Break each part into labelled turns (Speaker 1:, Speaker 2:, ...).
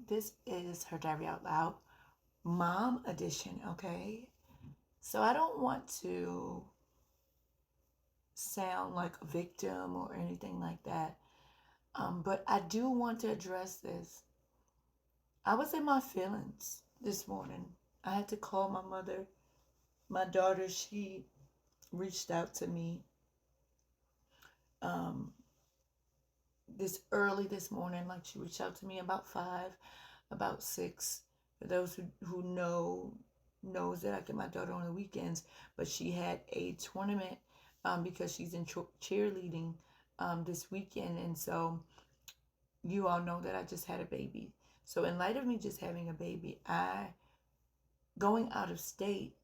Speaker 1: This is Her Diary Out Loud, Mom Edition, okay? So I don't want to sound like a victim or anything like that, but I do want to address this. I was in my feelings this morning. I had to call my mother. My daughter, she reached out to me um, this morning. Like, she reached out to me about 5, about 6. For those who knows that I get my daughter on the weekends, but she had a tournament because she's in cheerleading this weekend. And so you all know that I just had a baby. So in light of me just having a baby, going out of state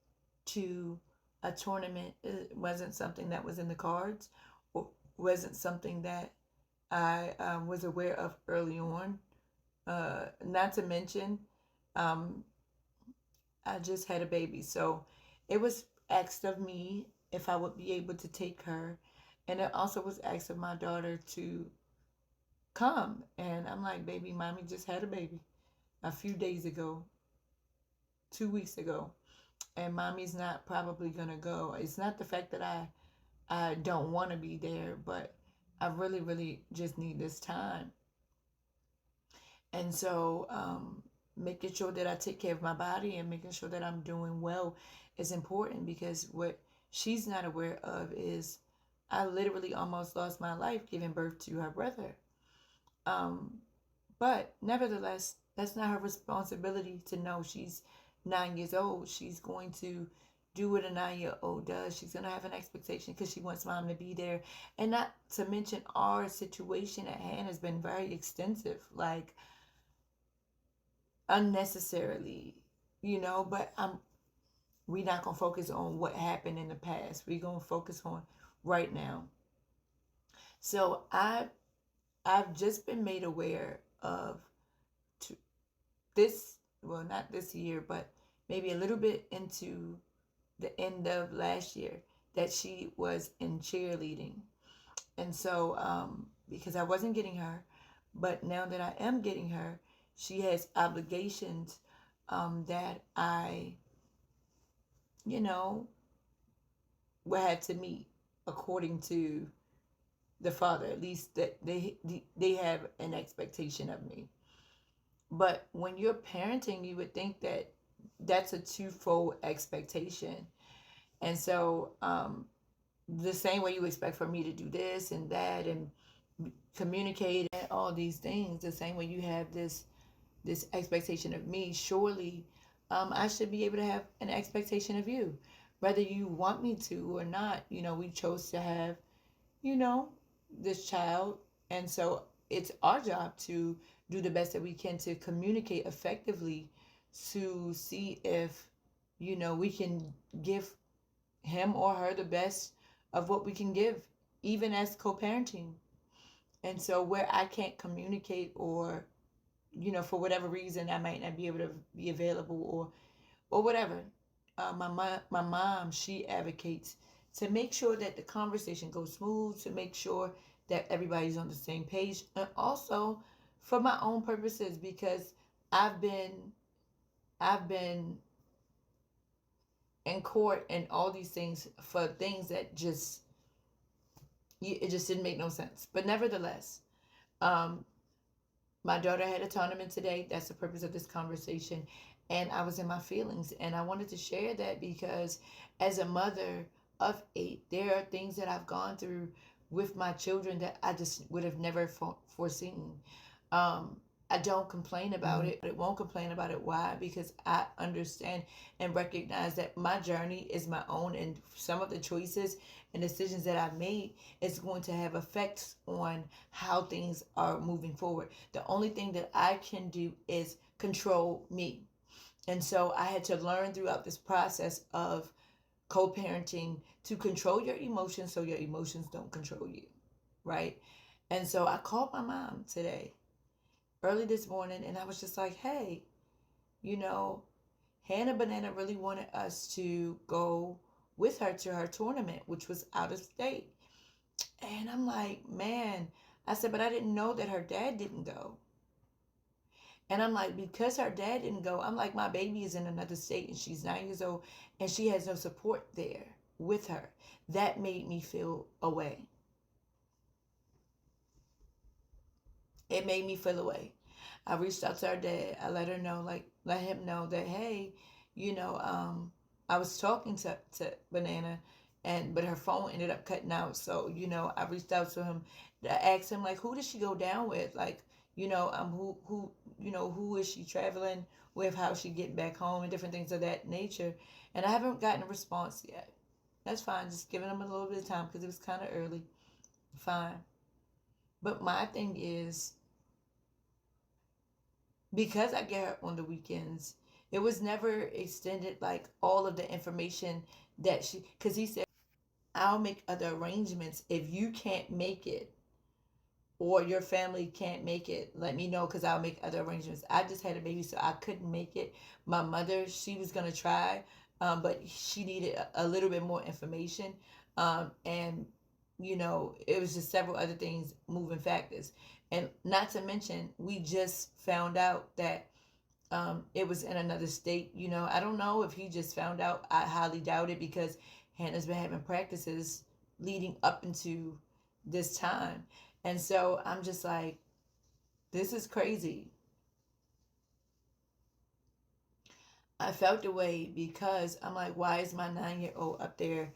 Speaker 1: to a tournament wasn't something that was in the cards, or wasn't something that I was aware of early on. Not to mention, I just had a baby. So it was asked of me if I would be able to take her. And it also was asked of my daughter to come. And I'm like, baby, mommy just had a baby a few days ago, 2 weeks ago. And mommy's not probably going to go. It's not the fact that I don't want to be there, but I really, really just need this time. And so making sure that I take care of my body and making sure that I'm doing well is important, because what she's not aware of is I literally almost lost my life giving birth to her brother. But nevertheless, that's not her responsibility to know. She's 9 years old. She's going to do what a 9-year-old does. She's going to have an expectation because she wants mom to be there. And not to mention, our situation at hand has been very extensive, like unnecessarily, but we're not going to focus on what happened in the past. We're going to focus on right now. So I've just been made aware of this, well, not this year, but maybe a little bit into the end of last year, that she was in cheerleading. And so because I wasn't getting her, but now that I am getting her, she has obligations that I, will have to meet according to the father. At least that they have an expectation of me. But when you're parenting, you would think that that's a twofold expectation. And so the same way you expect for me to do this and that and communicate and all these things, the same way you have this expectation of me, surely I should be able to have an expectation of you, whether you want me to or not. We chose to have, this child. And so it's our job to do the best that we can to communicate effectively, to see if, we can give him or her the best of what we can give, even as co-parenting. And so where I can't communicate, or, for whatever reason, I might not be able to be available or whatever, my mom, she advocates to make sure that the conversation goes smooth, to make sure that everybody's on the same page, and also for my own purposes, because I've been in court and all these things for things that it just didn't make no sense. But nevertheless, my daughter had a tournament today. That's the purpose of this conversation. And I was in my feelings, and I wanted to share that because as a mother of 8, there are things that I've gone through with my children that I just would have never foreseen. I don't complain about it. I won't complain about it. Why? Because I understand and recognize that my journey is my own, and some of the choices and decisions that I've made is going to have effects on how things are moving forward. The only thing that I can do is control me. And so I had to learn throughout this process of co-parenting to control your emotions so your emotions don't control you, right? And so I called my mom today, early this morning, and I was just like, hey, Hannah Banana really wanted us to go with her to her tournament, which was out of state. And I'm like, man, I said, but I didn't know that her dad didn't go. And I'm like, because her dad didn't go, I'm like, my baby is in another state and she's 9 years old and she has no support there with her. That made me feel away. It made me feel away. I reached out to her dad. I let her know, like, let him know that, hey, I was talking to Banana, but her phone ended up cutting out. So, I reached out to him to ask him, like, who did she go down with? Like, who is she traveling with? How she getting back home and different things of that nature. And I haven't gotten a response yet. That's fine. Just giving them a little bit of time because it was kind of early. Fine. But my thing is, because I get her on the weekends, it was never extended like all of the information that because he said, I'll make other arrangements. If you can't make it or your family can't make it, let me know because I'll make other arrangements. I just had a baby, so I couldn't make it. My mother, she was going to try, but she needed a little bit more information. And, it was just several other things, moving factors. And not to mention, we just found out that it was in another state. I don't know if he just found out. I highly doubt it because Hannah's been having practices leading up into this time. And so I'm just like, this is crazy. I felt the way because I'm like, why is my 9-year-old up there,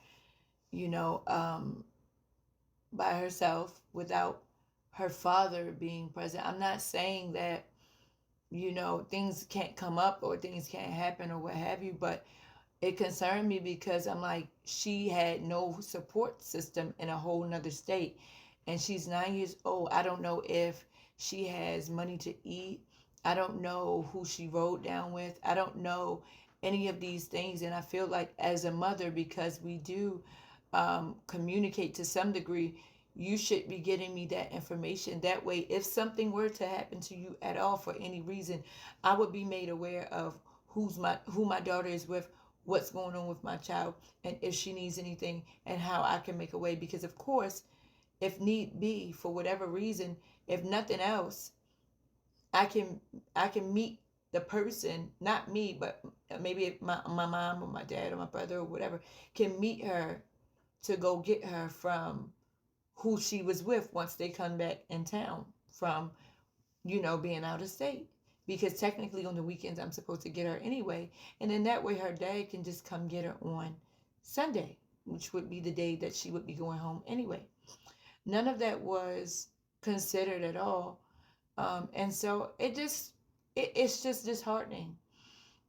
Speaker 1: you know, um, by herself without her father being present? I'm not saying that, things can't come up or things can't happen or what have you, but it concerned me because I'm like, she had no support system in a whole nother state. And she's 9 years old. I don't know if she has money to eat. I don't know who she rode down with. I don't know any of these things. And I feel like as a mother, because we do communicate to some degree, you should be getting me that information. That way, if something were to happen to you at all for any reason, I would be made aware of who my daughter is with, what's going on with my child, and if she needs anything and how I can make a way. Because of course, if need be, for whatever reason, if nothing else, I can I can meet the person, not me, but maybe my mom or my dad or my brother or whatever can meet her to go get her from who she was with once they come back in town from, being out of state. Because technically on the weekends I'm supposed to get her anyway. And then that way her dad can just come get her on Sunday, which would be the day that she would be going home anyway. None of that was considered at all. And so it's just disheartening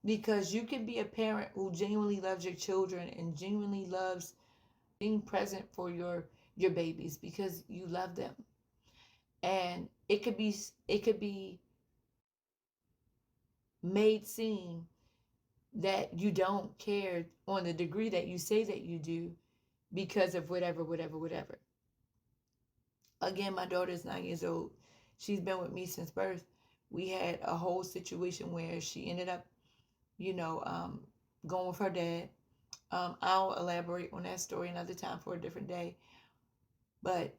Speaker 1: because you can be a parent who genuinely loves your children and genuinely loves being present for your babies because you love them. And it could be made seem that you don't care on the degree that you say that you do because of whatever, whatever, whatever. Again, my daughter is 9 years old. She's been with me since birth. We had a whole situation where she ended up, you know, um, going with her dad. I'll elaborate on that story another time for a different day. But